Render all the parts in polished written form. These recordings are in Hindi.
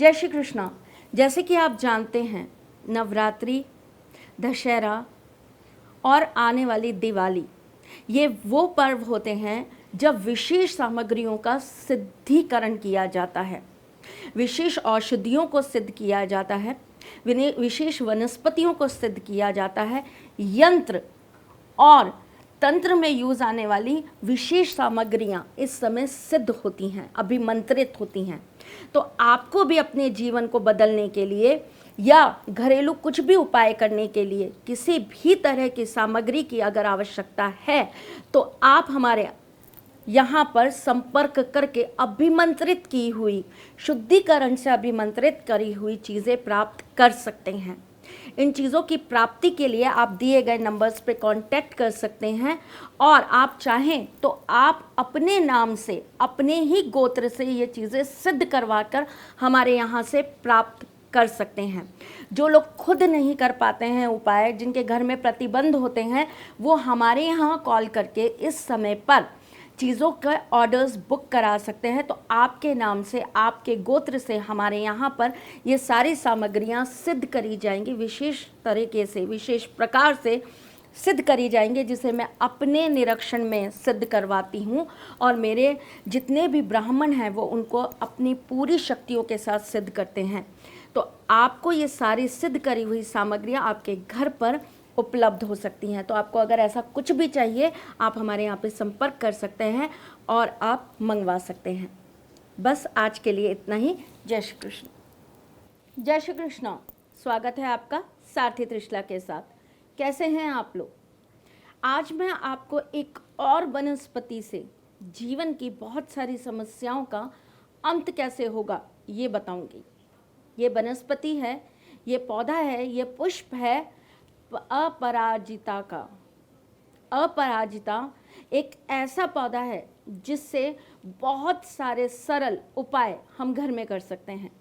जय श्री कृष्णा। जैसे कि आप जानते हैं, नवरात्रि, दशहरा और आने वाली दिवाली, ये वो पर्व होते हैं जब विशेष सामग्रियों का सिद्धिकरण किया जाता है, विशेष औषधियों को सिद्ध किया जाता है, विशेष वनस्पतियों को सिद्ध किया जाता है, यंत्र और तंत्र में यूज आने वाली विशेष सामग्रियां इस समय सिद्ध होती हैं, अभिमंत्रित होती हैं। तो आपको भी अपने जीवन को बदलने के लिए या घरेलू कुछ भी उपाय करने के लिए किसी भी तरह की सामग्री की अगर आवश्यकता है तो आप हमारे यहाँ पर संपर्क करके अभिमंत्रित की हुई, शुद्धिकरण से अभिमंत्रित करी हुई चीज़ें प्राप्त कर सकते हैं। इन चीज़ों की प्राप्ति के लिए आप दिए गए नंबर्स पे कांटेक्ट कर सकते हैं और आप चाहें तो आप अपने नाम से, अपने ही गोत्र से ये चीज़ें सिद्ध करवाकर हमारे यहाँ से प्राप्त कर सकते हैं। जो लोग खुद नहीं कर पाते हैं उपाय, जिनके घर में प्रतिबंध होते हैं, वो हमारे यहाँ कॉल करके इस समय पर चीज़ों का ऑर्डर्स बुक करा सकते हैं। तो आपके नाम से, आपके गोत्र से हमारे यहाँ पर ये सारी सामग्रियाँ सिद्ध करी जाएंगी, विशेष तरीके से, विशेष प्रकार से सिद्ध करी जाएंगे, जिसे मैं अपने निरीक्षण में सिद्ध करवाती हूँ और मेरे जितने भी ब्राह्मण हैं वो उनको अपनी पूरी शक्तियों के साथ सिद्ध करते हैं। तो आपको ये सारी सिद्ध करी हुई सामग्रियाँ आपके घर पर उपलब्ध हो सकती हैं। तो आपको अगर ऐसा कुछ भी चाहिए, आप हमारे यहाँ पे संपर्क कर सकते हैं और आप मंगवा सकते हैं। बस आज के लिए इतना ही। जय श्री कृष्ण। जय श्री कृष्ण। स्वागत है आपका सारथी त्रिशला के साथ। कैसे हैं आप लोग? आज मैं आपको एक और वनस्पति से जीवन की बहुत सारी समस्याओं का अंत कैसे होगा ये बताऊंगी। ये वनस्पति है, ये पौधा है, ये पुष्प है अपराजिता का। अपराजिता एक ऐसा पौधा है जिससे बहुत सारे सरल उपाय हम घर में कर सकते हैं,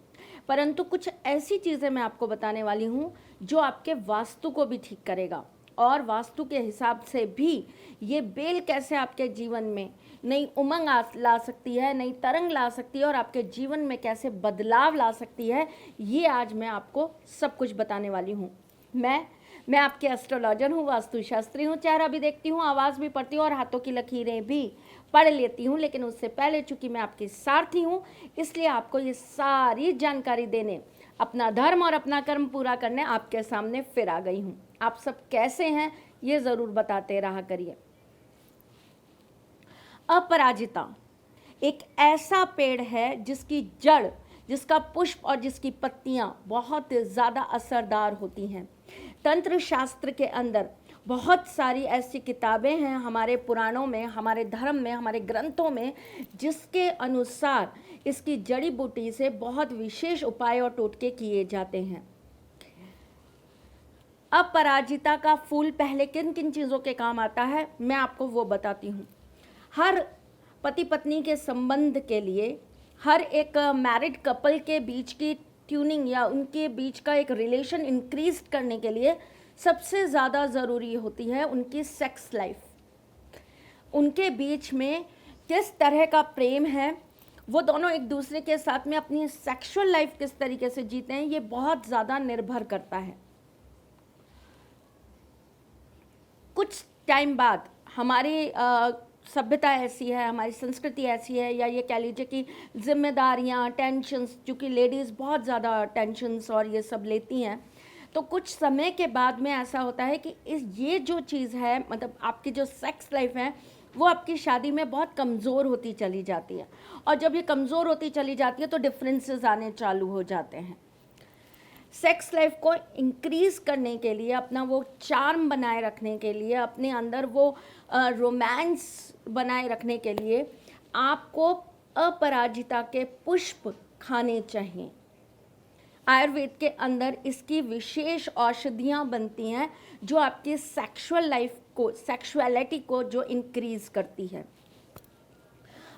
परंतु कुछ ऐसी चीज़ें मैं आपको बताने वाली हूँ जो आपके वास्तु को भी ठीक करेगा और वास्तु के हिसाब से भी ये बेल कैसे आपके जीवन में नई उमंग ला सकती है, नई तरंग ला सकती है और आपके जीवन में कैसे बदलाव ला सकती है, ये आज मैं आपको सब कुछ बताने वाली हूँ। मैं आपके एस्ट्रोलॉजर हूँ, वास्तुशास्त्री हूँ, चेहरा भी देखती हूँ, आवाज़ भी पढ़ती हूँ और हाथों की लकीरें भी पढ़ लेती हूँ। लेकिन उससे पहले चूँकि मैं आपकी सारथी हूँ, इसलिए आपको ये सारी जानकारी देने, अपना धर्म और अपना कर्म पूरा करने आपके सामने फिर आ गई हूँ। आप सब कैसे हैं ये ज़रूर बताते रहा करिए। अपराजिता एक ऐसा पेड़ है जिसकी जड़, जिसका पुष्प और जिसकी पत्तियाँ बहुत ज़्यादा असरदार होती हैं। तंत्र शास्त्र के अंदर बहुत सारी ऐसी किताबें हैं हमारे पुराणों में, हमारे धर्म में, हमारे ग्रंथों में, जिसके अनुसार इसकी जड़ी बूटी से बहुत विशेष उपाय और टोटके किए जाते हैं। अपराजिता का फूल पहले किन किन चीज़ों के काम आता है मैं आपको वो बताती हूँ। हर पति पत्नी के संबंध के लिए, हर एक मैरिड कपल के बीच की ट्यूनिंग या उनके बीच का एक रिलेशन इंक्रीज करने के लिए सबसे ज़्यादा ज़रूरी होती है उनकी सेक्स लाइफ। उनके बीच में किस तरह का प्रेम है, वो दोनों एक दूसरे के साथ में अपनी सेक्सुअल लाइफ किस तरीके से जीते हैं, ये बहुत ज़्यादा निर्भर करता है। कुछ टाइम बाद हमारी सभ्यता ऐसी है, हमारी संस्कृति ऐसी है, या ये कह लीजिए कि जिम्मेदारियाँ, टेंशन्स, चूँकि लेडीज़ बहुत ज़्यादा टेंशन्स और ये सब लेती हैं, तो कुछ समय के बाद में ऐसा होता है कि ये जो चीज़ है, मतलब आपकी जो सेक्स लाइफ है, वो आपकी शादी में बहुत कमज़ोर होती चली जाती है। और जब ये कमज़ोर होती चली जाती है तो डिफरेंसेस आने चालू हो जाते हैं। सेक्स लाइफ को इंक्रीज़ करने के लिए, अपना वो चार्म बनाए रखने के लिए, अपने अंदर वो रोमांस बनाए रखने के लिए आपको अपराजिता के पुष्प खाने चाहिए। आयुर्वेद के अंदर इसकी विशेष औषधियाँ बनती हैं जो आपकी सेक्सुअल लाइफ को, सेक्सुअलिटी को जो इंक्रीज़ करती है।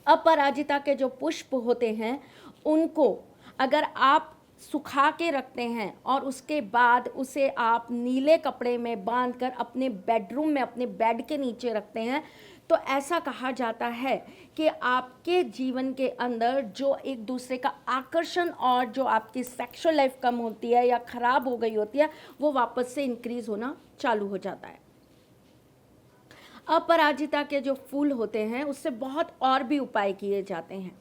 अपराजिता के जो पुष्प होते हैं उनको अगर आप सुखा के रखते हैं और उसके बाद उसे आप नीले कपड़े में बांधकर अपने बेडरूम में, अपने बेड के नीचे रखते हैं, तो ऐसा कहा जाता है कि आपके जीवन के अंदर जो एक दूसरे का आकर्षण और जो आपकी सेक्सुअल लाइफ कम होती है या ख़राब हो गई होती है, वो वापस से इंक्रीज़ होना चालू हो जाता है। अपराजिता के जो फूल होते हैं उससे बहुत और भी उपाय किए जाते हैं।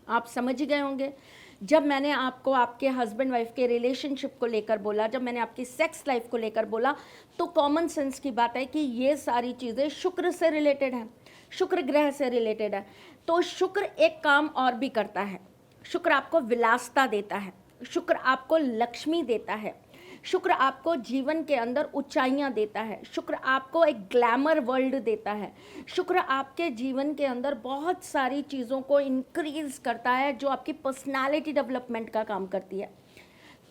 आप समझ ही गए होंगे, जब मैंने आपको आपके हस्बैंड वाइफ के रिलेशनशिप को लेकर बोला, जब मैंने आपकी सेक्स लाइफ को लेकर बोला, तो कॉमन सेंस की बात है कि ये सारी चीज़ें शुक्र से रिलेटेड हैं, शुक्र ग्रह से रिलेटेड है। तो शुक्र एक काम और भी करता है, शुक्र आपको विलासता देता है, शुक्र आपको लक्ष्मी देता है, शुक्र आपको जीवन के अंदर ऊंचाइयां देता है, शुक्र आपको एक ग्लैमर वर्ल्ड देता है, शुक्र आपके जीवन के अंदर बहुत सारी चीज़ों को इंक्रीज करता है जो आपकी पर्सनालिटी डेवलपमेंट का काम करती है।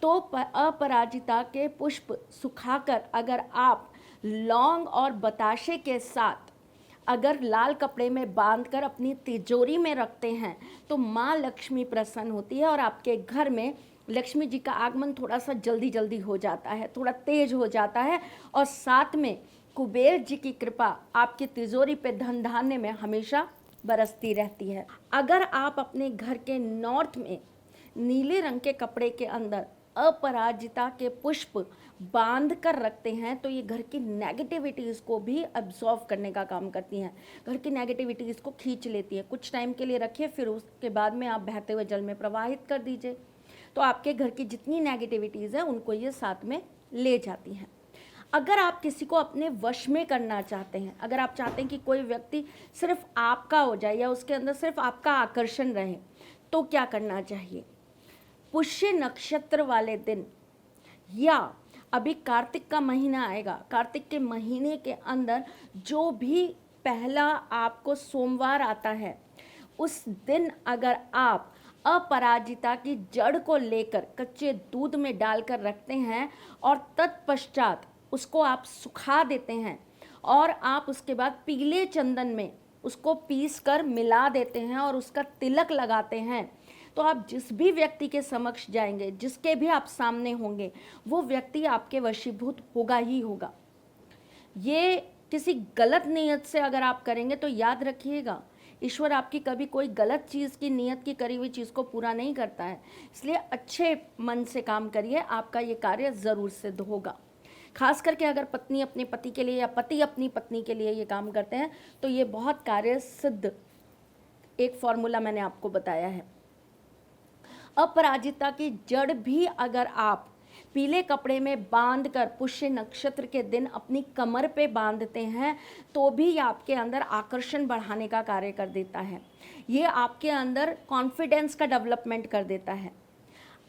तो अपराजिता के पुष्प सुखाकर अगर आप लौंग और बताशे के साथ अगर लाल कपड़े में बांधकर अपनी तिजोरी में रखते हैं तो माँ लक्ष्मी प्रसन्न होती है और आपके घर में लक्ष्मी जी का आगमन थोड़ा सा जल्दी जल्दी हो जाता है, थोड़ा तेज हो जाता है, और साथ में कुबेर जी की कृपा आपकी तिजोरी पे धन धान्य में हमेशा बरसती रहती है। अगर आप अपने घर के नॉर्थ में नीले रंग के कपड़े के अंदर अपराजिता के पुष्प बांध कर रखते हैं तो ये घर की नेगेटिविटीज़ को भी अब्जॉर्व करने का काम करती हैं, घर की नेगेटिविटीज़ को खींच लेती है। कुछ टाइम के लिए रखिए, फिर उसके बाद में आप बहते हुए जल में प्रवाहित कर दीजिए, तो आपके घर की जितनी नेगेटिविटीज़ हैं उनको ये साथ में ले जाती हैं। अगर आप किसी को अपने वश में करना चाहते हैं, अगर आप चाहते हैं कि कोई व्यक्ति सिर्फ आपका हो जाए या उसके अंदर सिर्फ आपका आकर्षण रहे, तो क्या करना चाहिए? पुष्य नक्षत्र वाले दिन या अभी कार्तिक का महीना आएगा, कार्तिक के महीने के अंदर जो भी पहला आपको सोमवार आता है, उस दिन अगर आप अपराजिता की जड़ को लेकर कच्चे दूध में डालकर रखते हैं और तत्पश्चात उसको आप सुखा देते हैं और आप उसके बाद पीले चंदन में उसको पीस कर मिला देते हैं और उसका तिलक लगाते हैं, तो आप जिस भी व्यक्ति के समक्ष जाएंगे, जिसके भी आप सामने होंगे, वो व्यक्ति आपके वशीभूत होगा ही होगा। ये किसी गलत नीयत से अगर आप करेंगे तो याद रखिएगा, ईश्वर आपकी कभी कोई गलत चीज़ की नियत की करी हुई चीज़ को पूरा नहीं करता है। इसलिए अच्छे मन से काम करिए, आपका ये कार्य ज़रूर सिद्ध होगा। खास करके अगर पत्नी अपने पति के लिए या पति अपनी पत्नी के लिए ये काम करते हैं तो ये बहुत कार्य सिद्ध एक फॉर्मूला मैंने आपको बताया है। अपराजिता की जड़ भी अगर आप पीले कपड़े में बांधकर पुष्य नक्षत्र के दिन अपनी कमर पे बांधते हैं तो भी ये आपके अंदर आकर्षण बढ़ाने का कार्य कर देता है, ये आपके अंदर कॉन्फिडेंस का डेवलपमेंट कर देता है।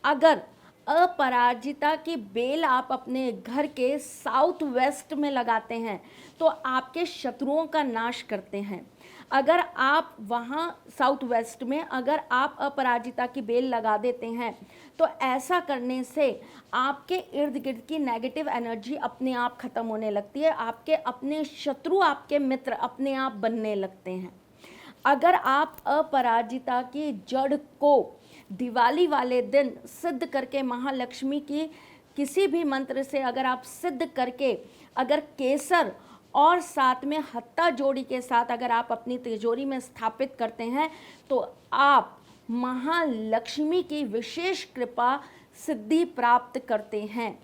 अगर अपराजिता की बेल आप अपने घर के साउथ वेस्ट में लगाते हैं तो आपके शत्रुओं का नाश करते हैं। अगर आप वहाँ साउथ वेस्ट में अगर आप अपराजिता की बेल लगा देते हैं तो ऐसा करने से आपके इर्द गिर्द की नेगेटिव एनर्जी अपने आप ख़त्म होने लगती है, आपके अपने शत्रु आपके मित्र अपने आप बनने लगते हैं। अगर आप अपराजिता की जड़ को दिवाली वाले दिन सिद्ध करके महालक्ष्मी की किसी भी मंत्र से अगर आप सिद्ध करके अगर केसर और साथ में हत्ता जोड़ी के साथ अगर आप अपनी तिजोरी में स्थापित करते हैं तो आप महालक्ष्मी की विशेष कृपा सिद्धि प्राप्त करते हैं।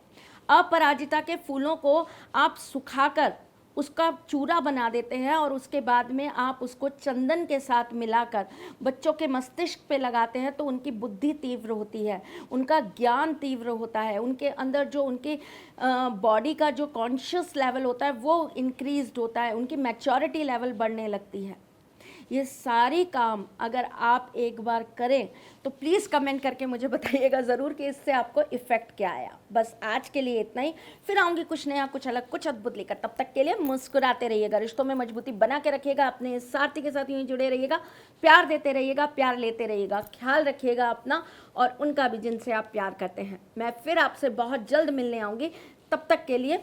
अपराजिता के फूलों को आप सुखाकर उसका चूरा बना देते हैं और उसके बाद में आप उसको चंदन के साथ मिलाकर बच्चों के मस्तिष्क पे लगाते हैं तो उनकी बुद्धि तीव्र होती है, उनका ज्ञान तीव्र होता है, उनके अंदर जो उनकी बॉडी का जो कॉन्शियस लेवल होता है वो इंक्रीज्ड होता है, उनकी मैच्योरिटी लेवल बढ़ने लगती है। ये सारी काम अगर आप एक बार करें तो प्लीज़ कमेंट करके मुझे बताइएगा ज़रूर कि इससे आपको इफ़ेक्ट क्या आया। बस आज के लिए इतना ही, फिर आऊँगी कुछ नया, कुछ अलग, कुछ अद्भुत लेकर। तब तक के लिए मुस्कुराते रहिएगा, रिश्तों में मजबूती बना के रखिएगा, अपने साथी के साथ यूँ जुड़े रहिएगा, प्यार देते रहिएगा, प्यार लेते रहिएगा, ख्याल रखिएगा अपना और उनका भी जिनसे आप प्यार करते हैं। मैं फिर आपसे बहुत जल्द मिलने आऊँगी, तब तक के लिए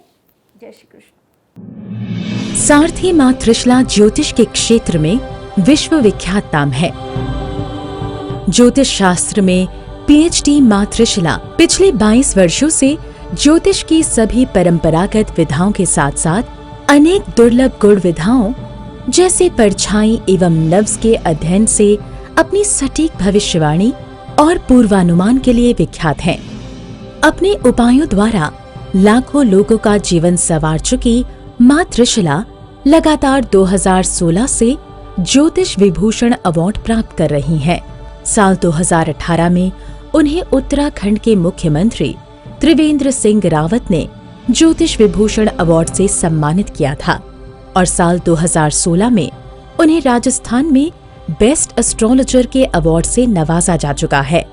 जय श्री कृष्ण। सारथी माँ त्रिशला ज्योतिष के क्षेत्र में विश्व विख्यात नाम है। ज्योतिष शास्त्र में पीएचडी माँ त्रिशला पिछले 22 वर्षों से ज्योतिष की सभी परंपरागत विधाओं के साथ साथ अनेक दुर्लभ गुण विधाओं जैसे परछाई एवं नब्ज के अध्ययन से अपनी सटीक भविष्यवाणी और पूर्वानुमान के लिए विख्यात हैं। अपने उपायों द्वारा लाखों लोगों का जीवन संवार चुकी मां त्रिशला लगातार 2016 से ज्योतिष विभूषण अवार्ड प्राप्त कर रही हैं। साल 2018 में उन्हें उत्तराखंड के मुख्यमंत्री त्रिवेंद्र सिंह रावत ने ज्योतिष विभूषण अवार्ड से सम्मानित किया था और साल 2016 में उन्हें राजस्थान में बेस्ट एस्ट्रोलॉजर के अवार्ड से नवाजा जा चुका है।